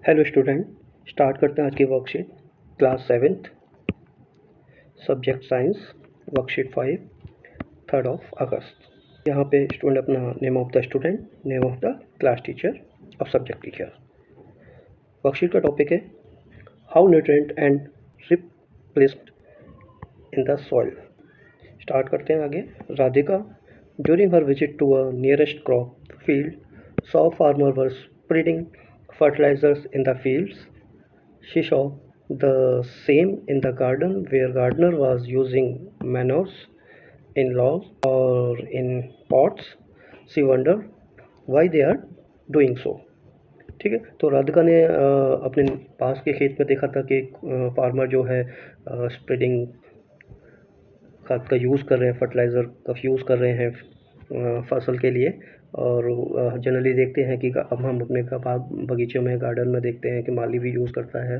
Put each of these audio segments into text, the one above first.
Hello student, start करते हैं आज की worksheet. Class 7th, subject science, worksheet 5, 3rd of अगस्त। यहाँ पे स्टूडेंट अपना name of the student, name of the class teacher और सब्जेक्ट टीचर। वर्कशीट का टॉपिक है how nutrient and replaced in the soil. Start करते हैं आगे। Radhika during her visit to a nearest crop field saw farmer were spreading fertilizers in the fields. She saw the same in the garden where gardener was using manures in logs or in pots. She wondered why they are doing so. ठीक है, तो राधिका ने अपने पास के खेत में देखा था कि फार्मर जो है स्प्रेडिंग खाद का यूज़ कर रहे हैं, फर्टिलाइज़र का यूज़ कर रहे हैं फसल के लिए। और जनरली देखते हैं कि अब हम अपने बाग बगीचों में, गार्डन में देखते हैं कि माली भी यूज़ करता है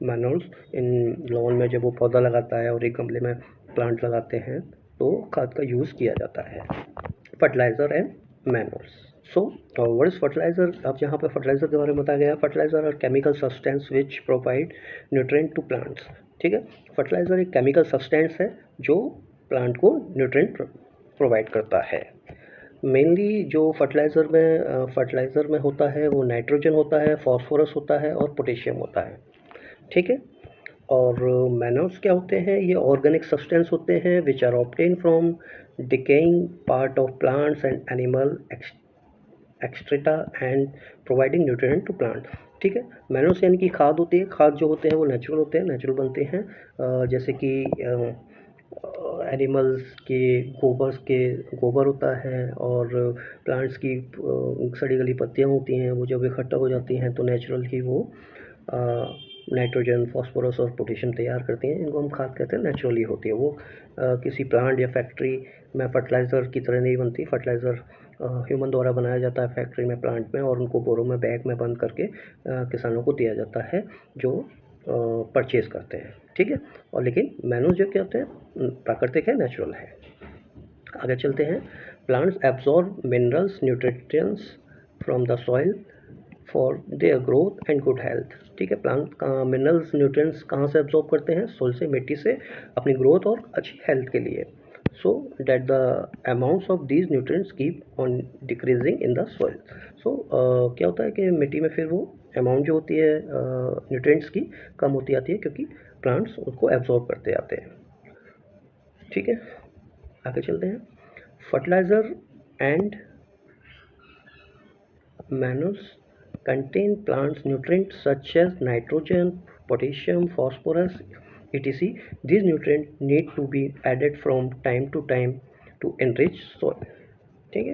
मैनुअल्स इन लॉन में। जब वो पौधा लगाता है और एक गमले में प्लांट लगाते हैं तो खाद का यूज़ किया जाता है, fertiliser and manuals. So what is fertiliser? अब यहाँ पे फर्टिलाइज़र के बारे में बताया गया है। Fertiliser are chemical substance which provide nutrient to plants. ठीक है, फर्टिलाइज़र एक केमिकल सब्सटेंस है जो प्लांट को न्यूट्रिएंट प्रोवाइड करता है। मेनली जो फर्टिलाइज़र में होता है वो नाइट्रोजन होता है, फॉस्फोरस होता है और पोटेशियम होता है। ठीक है, और मैनुअल्स क्या होते हैं? ये ऑर्गेनिक सब्सटेंस होते हैं which are obtain from decaying part of plants and animal excreta and providing nutrient to plant. ठीक है, मैनुअल्स यानी कि खाद होती है। खाद जो होते हैं वो नेचुरल होते हैं, नेचुरल बनते हैं, जैसे कि एनिमल्स के गोबर होता है और प्लांट्स की सड़ी गली पत्तियाँ होती हैं, वो जब इकट्ठा हो जाती हैं तो नेचुरल ही वो नाइट्रोजन, फॉस्फोरस और पोटेशियम तैयार करती हैं। इनको हम खाद कहते हैं, नेचुरली होती है वो। किसी प्लांट या फैक्ट्री में फर्टिलाइज़र की तरह नहीं बनती। फर्टिलाइज़र ह्यूमन द्वारा बनाया जाता है फैक्ट्री में, प्लांट में, और उनको बोरों में, बैग में बंद करके किसानों को दिया जाता है जो परचेज़ करते हैं। ठीक है, और लेकिन मैनुअल्स जो क्या होते हैं, प्राकृतिक है, नेचुरल है। आगे चलते हैं। Plants absorb minerals, nutrients from the soil for their growth and good health. ठीक है, प्लांट का मिनरल्स, न्यूट्रिएंट्स कहाँ से एब्जॉर्ब करते हैं? सोइल से, मिट्टी से, अपनी ग्रोथ और अच्छी हेल्थ के लिए। so that the amounts of these nutrients keep on decreasing in the soil. so क्या होता है कि मिट्टी में फिर वो अमाउंट जो होती है न्यूट्रिएंट्स की कम होती आती है क्योंकि प्लांट्स उसको एब्जॉर्ब करते आते हैं। ठीक है, आगे चलते हैं। Fertiliser and manuals contain plants nutrients such as nitrogen, potassium, phosphorus, etc. These nutrients need to be added from time to time to enrich soil. ठीक है,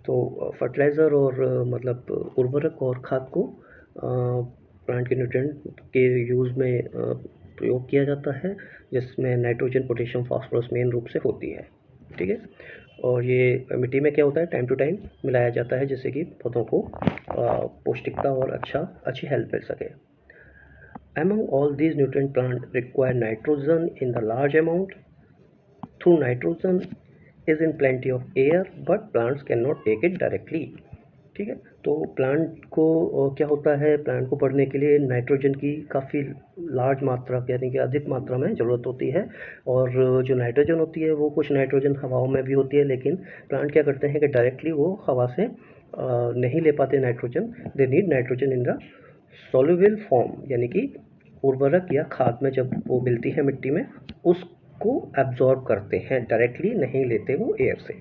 तो फर्टिलाइज़र और मतलब उर्वरक और खाद को प्लांट के न्यूट्रिएंट के यूज़ में प्रयोग किया जाता है, जिसमें नाइट्रोजन, पोटेशियम, फास्फोरस मेन रूप से होती है। ठीक है, और ये मिट्टी में क्या होता है, टाइम टू टाइम मिलाया जाता है जिससे कि पौधों को पौष्टिकता और अच्छी हेल्प मिल सके। Among all these nutrient plants require nitrogen in the large amount. Through nitrogen is in plenty of air, but plants cannot take it directly. ठीक है, तो प्लांट को क्या होता है, प्लांट को बढ़ने के लिए नाइट्रोजन की काफ़ी लार्ज मात्रा, यानी कि अधिक मात्रा में ज़रूरत होती है। और जो नाइट्रोजन होती है वो कुछ नाइट्रोजन हवाओं में भी होती है, लेकिन प्लांट क्या करते हैं कि डायरेक्टली वो हवा से नहीं ले पाते nitrogen. They need nitrogen in the soluble form, यानी कि उर्वरक या खाद में जब वो मिलती है मिट्टी में, उसको एब्जॉर्ब करते हैं, डायरेक्टली नहीं लेते वो एयर से।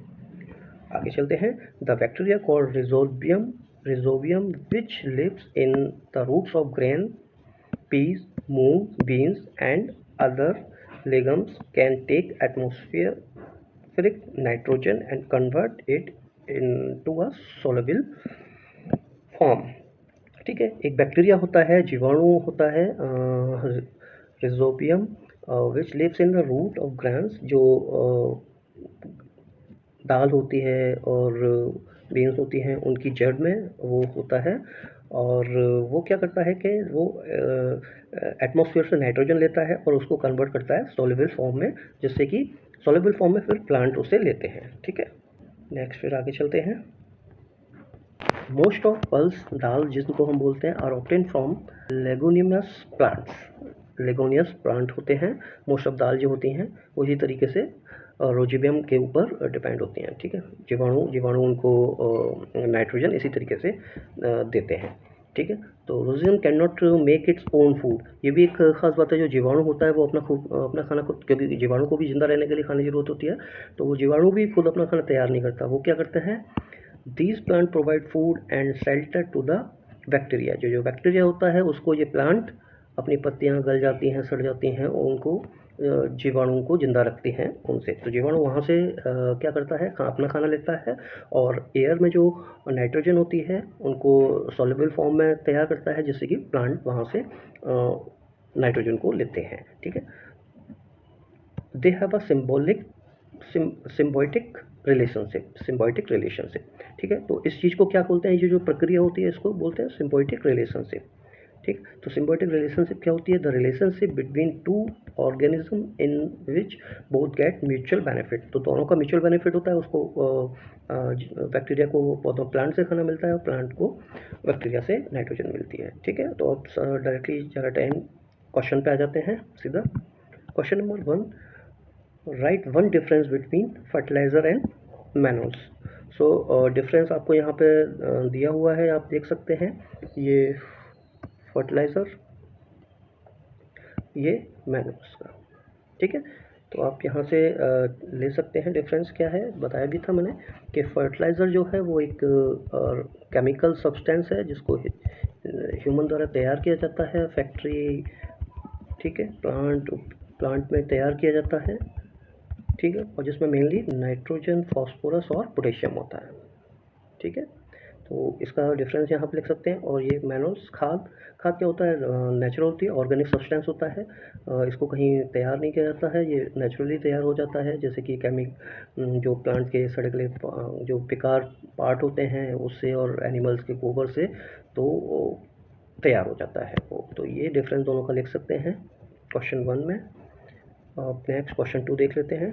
आगे चलते हैं। The bacteria called rhizobium which lives in the roots of grain, peas, moong, beans and other legumes can take atmospheric nitrogen and convert it into a soluble form. ठीक है, एक बैक्टीरिया होता है, जीवाणु होता है rhizobium which lives in the root of grains, जो दाल होती है और बीन्स होती हैं उनकी जड़ में वो होता है। और वो क्या करता है कि वो एटमॉस्फेयर से नाइट्रोजन लेता है और उसको कन्वर्ट करता है सॉल्युबल फॉर्म में, जिससे कि सॉल्युबल फॉर्म में फिर प्लांट उसे लेते हैं। ठीक है, नेक्स्ट फिर आगे चलते हैं। मोस्ट ऑफ पल्स दाल जिनको हम बोलते हैं are obtain from leguminous plants. Leguminous plant होते हैं मोस्ट ऑफ दाल जो होती हैं, उसी तरीके से रोजिबियम के ऊपर डिपेंड होती हैं। ठीक है, जीवाणु उनको नाइट्रोजन इसी तरीके से देते हैं। ठीक है, तो rhizobium can not make its own food. ये भी एक खास बात है, जो जीवाणु होता है वो अपना खाना खुद, क्योंकि जीवाणु को भी जिंदा रहने के लिए खाने की जरूरत होती है, तो वो जीवाणु भी खुद अपना खाना तैयार नहीं करता। वो क्या करते हैं, these plant provide food and shelter to the bacteria. जो बैक्टीरिया होता है उसको ये प्लांट, अपनी पत्तियां गल जाती हैं, सड़ जाती हैं, और उनको जीवाणु को जिंदा रखती हैं उनसे। तो जीवाणु वहाँ से क्या करता है, अपना खाना लेता है, और एयर में जो नाइट्रोजन होती है उनको सॉल्युबल फॉर्म में तैयार करता है, जिससे कि प्लांट वहाँ से नाइट्रोजन को लेते हैं। ठीक है, they have a symbiotic relationship. ठीक है, तो इस चीज़ को क्या बोलते हैं, ये जो प्रक्रिया होती है इसको बोलते हैं सिम्बायोटिक रिलेशनशिप। ठीक, तो सिम्बायोटिक रिलेशनशिप क्या होती है, the relationship between two organism in which both get mutual benefit. तो दोनों का म्यूचुअल बेनिफिट होता है, उसको बैक्टीरिया को पौधों प्लांट से खाना मिलता है, और प्लांट को बैक्टीरिया से नाइट्रोजन मिलती है। ठीक है, तो अब डायरेक्टली ज़्यादा टाइम क्वेश्चन पे आ जाते हैं सीधा। Question number 1, right one difference between fertiliser and manuals. So difference आपको यहाँ पे दिया हुआ है, आप देख सकते हैं, ये फर्टिलाइज़र, ये मैनुअल्स का। ठीक है, तो आप यहाँ से ले सकते हैं। डिफरेंस क्या है, बताया भी था मैंने कि फर्टिलाइज़र जो है वो एक केमिकल सब्सटेंस है जिसको ह्यूमन द्वारा तैयार किया जाता है, फैक्ट्री, ठीक है, प्लांट में तैयार किया जाता है। ठीक है, और जिसमें मेनली नाइट्रोजन, फास्फोरस और पोटेशियम होता है। ठीक है, तो इसका डिफरेंस यहाँ पे लिख सकते हैं। और ये मैनुअल्स, खाद क्या होता है, नेचुरल होती है, ऑर्गेनिक सब्सटेंस होता है, इसको कहीं तैयार नहीं किया जाता है, ये नेचुरली तैयार हो जाता है। जैसे कि जो प्लांट के सड़े गले जो बेकार पार्ट होते हैं उससे, और एनिमल्स के गोबर से, तो तैयार हो जाता है वो। तो ये डिफरेंस दोनों का लिख सकते हैं क्वेश्चन 1 में। अब नेक्स्ट क्वेश्चन 2 देख लेते हैं।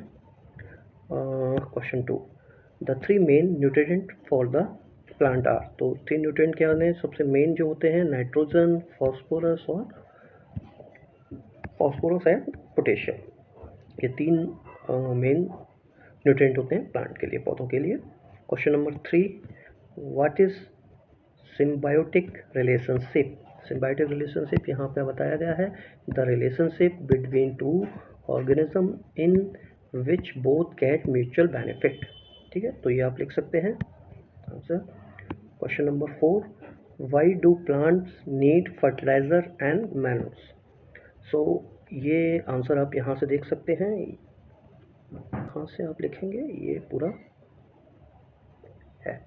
Question 2, the 3 main nutrient for the plant are. तो 3 न्यूट्रिएंट क्या हैं, सबसे मेन जो होते हैं नाइट्रोजन, फास्फोरस एंड पोटेशियम। ये 3 मेन न्यूट्रिएंट होते हैं प्लांट के लिए, पौधों के लिए। Question number 3, what is symbiotic relationship. Symbiotic relationship यहाँ पे बताया गया है, the relationship between two organism in which both get mutual benefit. ठीक है, तो ये आप लिख सकते हैं answer. Question number 4, why do plants need fertiliser and manuals. So ये आंसर आप यहाँ से देख सकते हैं, यहाँ से आप लिखेंगे, ये पूरा है।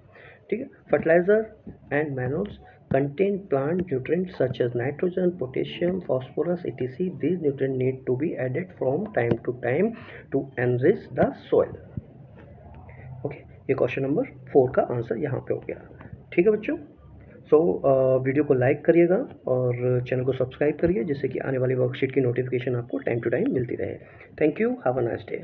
ठीक है, fertiliser and manuals contain plant nutrients such as nitrogen, potassium, phosphorus, etc. These nutrients need to be added from time to time to enrich the soil. Okay, ये क्वेश्चन नंबर 4 का आंसर यहाँ पे हो गया। ठीक है बच्चों, सो वीडियो को लाइक करिएगा और चैनल को सब्सक्राइब करिए, जिससे कि आने वाली वर्कशीट की नोटिफिकेशन आपको टाइम टू टाइम मिलती रहे। Thank you, have a nice day.